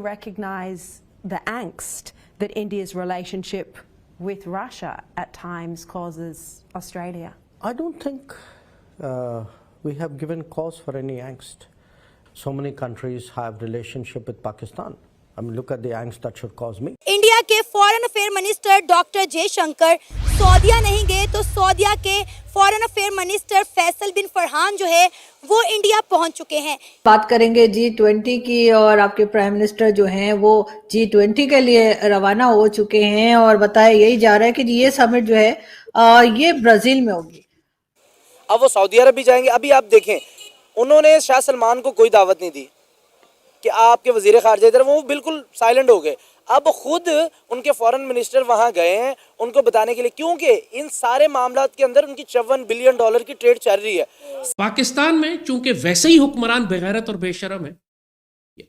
recognise the angst that India's relationship with Russia at times causes Australia? I don't think we have given cause for any angst. So many countries have relationship with Pakistan. I mean, look at the angst that should cause me. India के foreign affair minister doctor Jaishankar सऊदीया नहीं गए तो सऊदीया के foreign affair minister Faisal bin Farhan जो है वो इंडिया पहुंच चुके हैं। बात करेंगे G20 की और आपके प्राइम मिनिस्टर जो हैं वो G20 के लिए रवाना हो चुके हैं और बताया यही जा रहा है कि ये समिट जो है ये ब्राजील में होगी। अब वो सऊदी अरब भी जाएंगे। अभी आप देखें, उन्होंने शाह सलमान को कोई दावत नहीं दी कि आपके वजीर खारजा इधर, वो बिल्कुल साइलेंट हो गए। अब खुद उनके फॉरेन मिनिस्टर वहां गए हैं उनको बताने के लिए, क्योंकि इन सारे मामलात के अंदर उनकी $54 बिलियन की ट्रेड चल रही है। पाकिस्तान में चूंकि वैसे ही हुक्मरान बेगैरत और बेशरम है,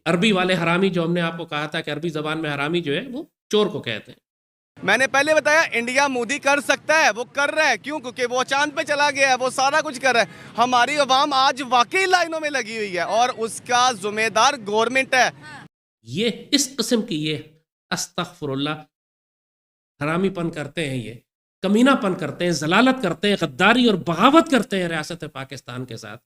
अरबी वाले हरामी जो हमने आपको कहा था कि अरबी जबान में हरामी जो है वो चोर को कहते हैं। मैंने पहले बताया इंडिया मोदी कर सकता है, वो कर रहा है। क्यों? क्योंकि वो चांद पे चला गया है, वो सारा कुछ कर रहा है। हमारी अवाम आज वाकई लाइनों में लगी हुई है और उसका जिम्मेदार गवर्नमेंट है। ये इस किस्म की ये अस्तगफुरुल्लाह हरामीपन करते हैं, ये कमीनापन करते हैं, जलालत करते हैं, गद्दारी और बगावत करते हैं रियासत पाकिस्तान के साथ।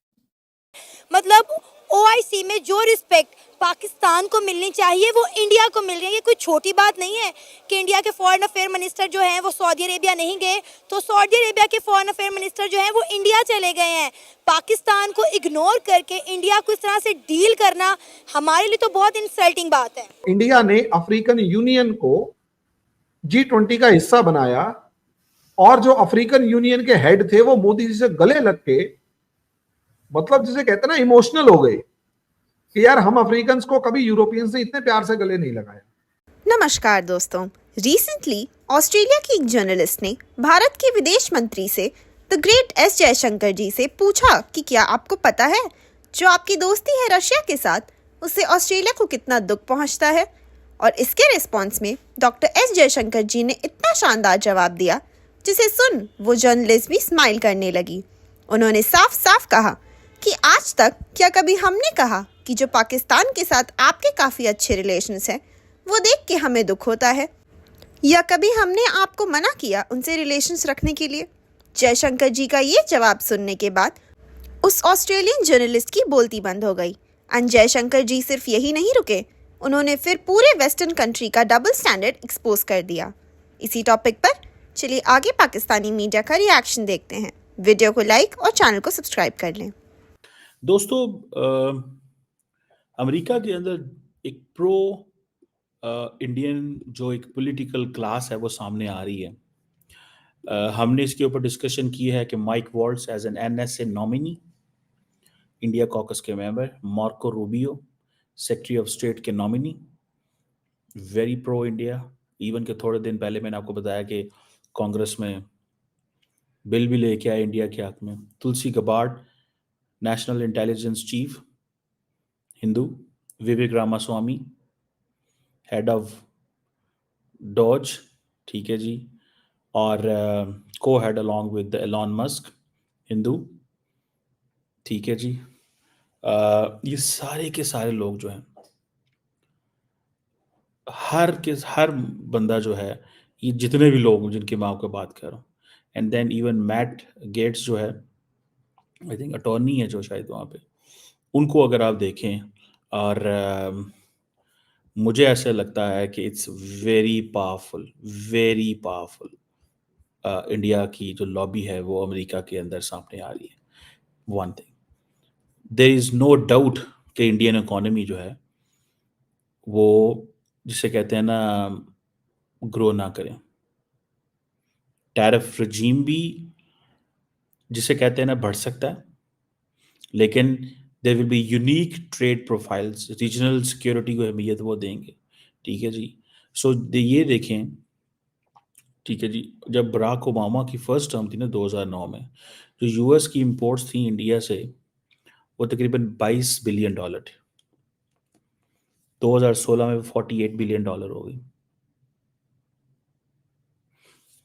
मतलब OIC में जो रिस्पेक्ट पाकिस्तान को मिलनी चाहिए वो इंडिया को मिल रही है। ये कोई छोटी बात नहीं है कि इंडिया के फॉरेन अफेयर मिनिस्टर जो हैं वो सऊदी अरेबिया नहीं गए तो सऊदी अरेबिया के फॉरेन अफेयर मिनिस्टर जो हैं वो इंडिया चले गए हैं। पाकिस्तान को इग्नोर करके इंडिया को इस तरह से डील करना हमारे लिए तो बहुत इंसल्टिंग बात है। इंडिया ने अफ्रीकन यूनियन को G20 का हिस्सा बनाया और जो अफ्रीकन यूनियन के हेड थे वो मोदी जी से गले लग के, मतलब जिसे कहते हैं ना, इमोशनल हो गए कि यार हम अफ्रीकन को कभी यूरोपियन से इतने प्यार से गले नहीं लगाया। नमस्कार दोस्तों, रिसेंटली ऑस्ट्रेलिया की एक जर्नलिस्ट ने भारत के विदेश मंत्री से द ग्रेट एस जयशंकर जी से पूछा कि क्या आपको पता है जो आपकी दोस्ती है रशिया के साथ उससे ऑस्ट्रेलिया को कितना दुख पहुंचता है। और इसके रिस्पॉन्स में डॉक्टर एस जयशंकर जी ने इतना शानदार जवाब दिया जिसे सुन वो जर्नलिस्ट भी स्माइल करने लगी। उन्होंने साफ साफ कहा कि आज तक क्या कभी हमने कहा कि जो पाकिस्तान के साथ आपके काफ़ी अच्छे रिलेशंस हैं वो देख के हमें दुख होता है, या कभी हमने आपको मना किया उनसे रिलेशंस रखने के लिए। जयशंकर जी का ये जवाब सुनने के बाद उस ऑस्ट्रेलियन जर्नलिस्ट की बोलती बंद हो गई। एंड जयशंकर जी सिर्फ यही नहीं रुके, उन्होंने फिर पूरे वेस्टर्न कंट्री का डबल स्टैंडर्ड एक्सपोज कर दिया। इसी टॉपिक पर चलिए आगे पाकिस्तानी मीडिया का रिएक्शन देखते हैं। वीडियो को लाइक और चैनल को सब्सक्राइब कर लें। दोस्तों, अमेरिका के अंदर एक प्रो इंडियन जो एक पॉलिटिकल क्लास है वो सामने आ रही है। हमने इसके ऊपर डिस्कशन की है कि Mike Waltz as an NSA nominee, India caucus के member, Marco Rubio secretary of state के nominee, very pro India. Even के थोड़े दिन पहले मैंने आपको बताया कि कांग्रेस में बिल भी लेके आए इंडिया के हक में। Tulsi Gabbard national intelligence chief, Hindu. Vivek Ramaswamy head of DOGE, ठीक है जी, और co head along with Elon Musk, Hindu, ठीक है जी। ये सारे के सारे लोग जो हैं, हर बंदा जो है, ये जितने भी लोग जिनकी मैं आपको बात कर रहा हूँ, and then even Matt Gaetz जो है, आई थिंक अटॉर्नी है जो शायद वहाँ पे, उनको अगर आप देखें, और मुझे ऐसा लगता है कि इट्स वेरी पावरफुल इंडिया की जो लॉबी है वो अमेरिका के अंदर सामने आ रही है। One thing, there is no doubt कि इंडियन इकोनॉमी जो है वो, जिसे कहते हैं ना, ग्रो ना करें। टैरिफ रजीम भी, जिसे कहते हैं ना, बढ़ सकता है, लेकिन there will be unique trade profiles, regional security को अहमियत वो देंगे, ठीक है जी। सो ये देखें, ठीक है जी, जब बराक ओबामा की फर्स्ट टर्म थी ना 2009 में, जो यूएस की इंपोर्ट्स थी इंडिया से वो तकरीबन $22 बिलियन थे। 2016 में $48 बिलियन हो गई,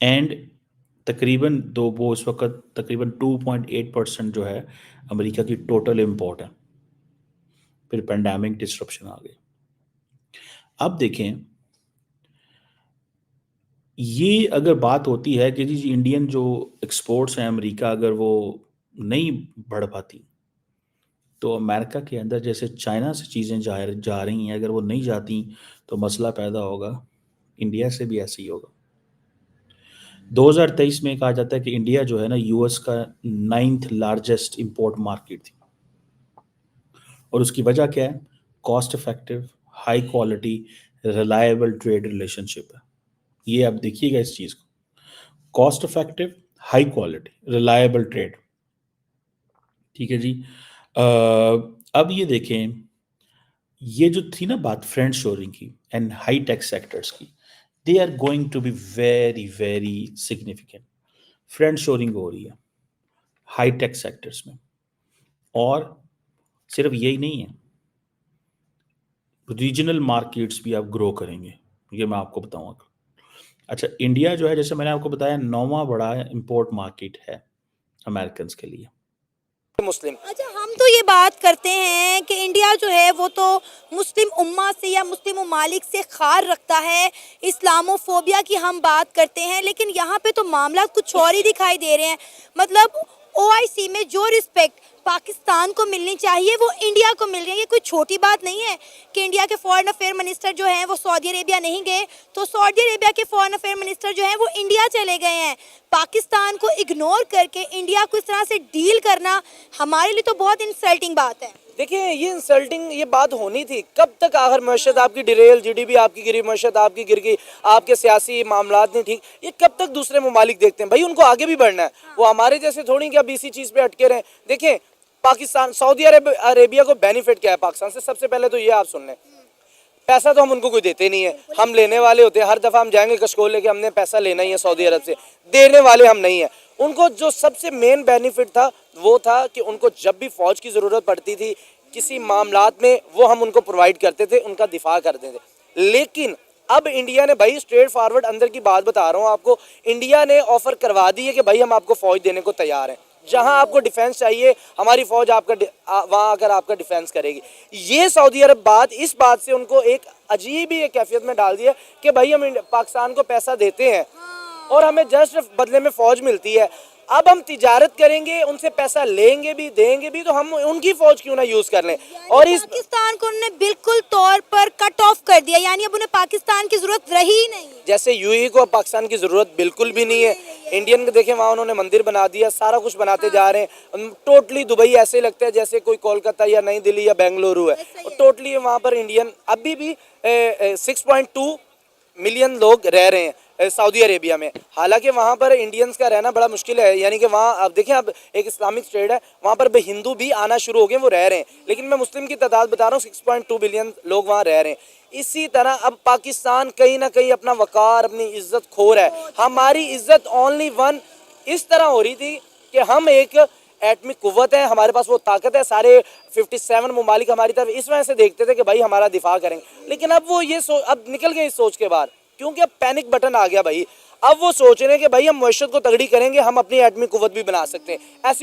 एंड तकरीबन वो इस वक्त तकरीबन 2.8% जो है अमेरिका की टोटल इंपोर्ट है। फिर पेंडेमिक डिस्ट्रप्शन आ गई। अब देखें, ये अगर बात होती है कि जी इंडियन जो एक्सपोर्ट्स हैं अमेरिका अगर वो नहीं बढ़ पाती, तो अमेरिका के अंदर जैसे चाइना से चीज़ें जा रही हैं, अगर वो नहीं जाती तो मसला पैदा होगा। इंडिया से भी ऐसे ही होगा। 2023 में कहा जाता है कि इंडिया जो है ना यूएस का 9th लार्जेस्ट इंपोर्ट मार्केट थी, और उसकी वजह क्या है? Cost effective, high quality, reliable trade relationship है। ये आप देखिएगा इस चीज़ को, cost effective, high quality, reliable trade. ठीक है जी। अब ये देखें, ये जो थी ना बात फ्रेंड शोरिंग की एंड हाई टेक सेक्टर्स की, they are going to be very very significant. Friend shoring हो रही है हाई टेक सेक्टर्स में, और सिर्फ यही नहीं है, रीजनल मार्केट्स भी आप ग्रो करेंगे, ये मैं आपको बताऊंगा। अच्छा, इंडिया जो है जैसे मैंने आपको बताया 9वां बड़ा इंपोर्ट मार्केट है अमेरिकन के लिए। मुस्लिम। अच्छा, हम तो ये बात करते हैं कि इंडिया जो है वो तो मुस्लिम उम्मा से या मुस्लिम ममालिक से खार रखता है, इस्लामोफोबिया की हम बात करते हैं, लेकिन यहाँ पे तो मामला कुछ और ही दिखाई दे रहे हैं। मतलब ओआईसी में जो रिस्पेक्ट पाकिस्तान को मिलनी चाहिए वो इंडिया को मिल रही है। ये कोई छोटी बात नहीं है कि इंडिया के फॉरेन अफेयर मिनिस्टर जो हैं वो सऊदी अरेबिया नहीं गए, तो सऊदी अरेबिया के फॉरेन अफेयर मिनिस्टर जो हैं वो इंडिया चले गए हैं। पाकिस्तान को इग्नोर करके इंडिया को इस तरह से डील करना हमारे लिए तो बहुत इंसल्टिंग बात है। देखिए, ये इंसल्टिंग ये बात होनी थी। कब तक आखिर मईशत आपकी डिरेल, जीडीपी आपकी गिरी, मईशत आपकी गिर गई, आपके सियासी मामलात नहीं ठीक, ये कब तक दूसरे ममालिक देखते हैं? भाई उनको आगे भी बढ़ना है, वो हमारे जैसे थोड़ी कि अब इसी चीज़ पे अटके रहें। देखें, पाकिस्तान, सऊदी अरेबिया को बेनिफिट क्या है पाकिस्तान से? सबसे पहले तो ये आप सुन लें, पैसा तो हम उनको कोई देते नहीं है, हम लेने वाले होते हैं। हर दफ़ा हम जाएंगे कशकोल लेके, हमने पैसा लेना ही है सऊदी अरब से, देने वाले हम नहीं है। उनको जो सबसे मेन बेनिफिट था वो था कि उनको जब भी फौज की ज़रूरत पड़ती थी किसी मामलात में, वो हम उनको प्रोवाइड करते थे, उनका दिफा करते थे। लेकिन अब इंडिया ने, भाई स्ट्रेट फॉरवर्ड अंदर की बात बता रहा हूँ आपको, इंडिया ने ऑफर करवा दी है कि भाई हम आपको फ़ौज देने को तैयार हैं। जहां आपको डिफेंस चाहिए हमारी फौज आपका वहां आकर आपका डिफेंस करेगी। ये सऊदी अरब बात, इस बात से उनको एक अजीब ही कैफियत में डाल दिया कि भाई हम पाकिस्तान को पैसा देते हैं और हमें जस्ट बदले में फौज मिलती है। अब हम तिजारत करेंगे, उनसे पैसा लेंगे भी देंगे भी, तो हम उनकी फौज क्यों ना यूज कर लें? और इस पाकिस्तान को उन्होंने बिल्कुल तौर पर कट ऑफ कर दिया, यानी अब उन्हें पाकिस्तान की जरूरत रही ही नहीं। जैसे यूएई को अब पाकिस्तान की जरूरत बिल्कुल भी नहीं है। इंडियन को देखें, वहाँ उन्होंने मंदिर बना दिया, सारा कुछ बनाते जा रहे हैं। टोटली दुबई ऐसे लगता है जैसे कोई कोलकाता या नई दिल्ली या बेंगलुरु है। और टोटली वहाँ पर इंडियन अभी भी 6.2 मिलियन लोग रह रहे हैं सऊदी अरेबिया में। हालांकि वहाँ पर इंडियंस का रहना बड़ा मुश्किल है, यानी कि वहाँ अब देखें, अब एक इस्लामिक स्टेट है, वहाँ पर हिंदू भी आना शुरू हो गए, वो रह रहे हैं। लेकिन मैं मुस्लिम की तादाद बता रहा हूँ, 6.2 बिलियन लोग वहाँ रह रहे हैं। इसी तरह अब पाकिस्तान कहीं ना कहीं अपना वक़ार, अपनी इज्जत खो रहा है। हमारी इज्जत ओनली वन इस तरह हो रही थी कि हम एक एटमिक कुव्वत है, हमारे पास वो ताकत है, सारे 57 ममालिक हमारी तरफ इस वजह से देखते थे कि भाई हमारा दिफा करेंगे। लेकिन अब वो ये अब निकल गए इस सोच के बाहर, क्योंकि अब पैनिक बटन आ गया भाई। अब वो सोच रहे हैं कि भाई हम मईशत को तगड़ी करेंगे, हम अपनी एटमिक कुव्वत भी बना सकते हैं। ऐसी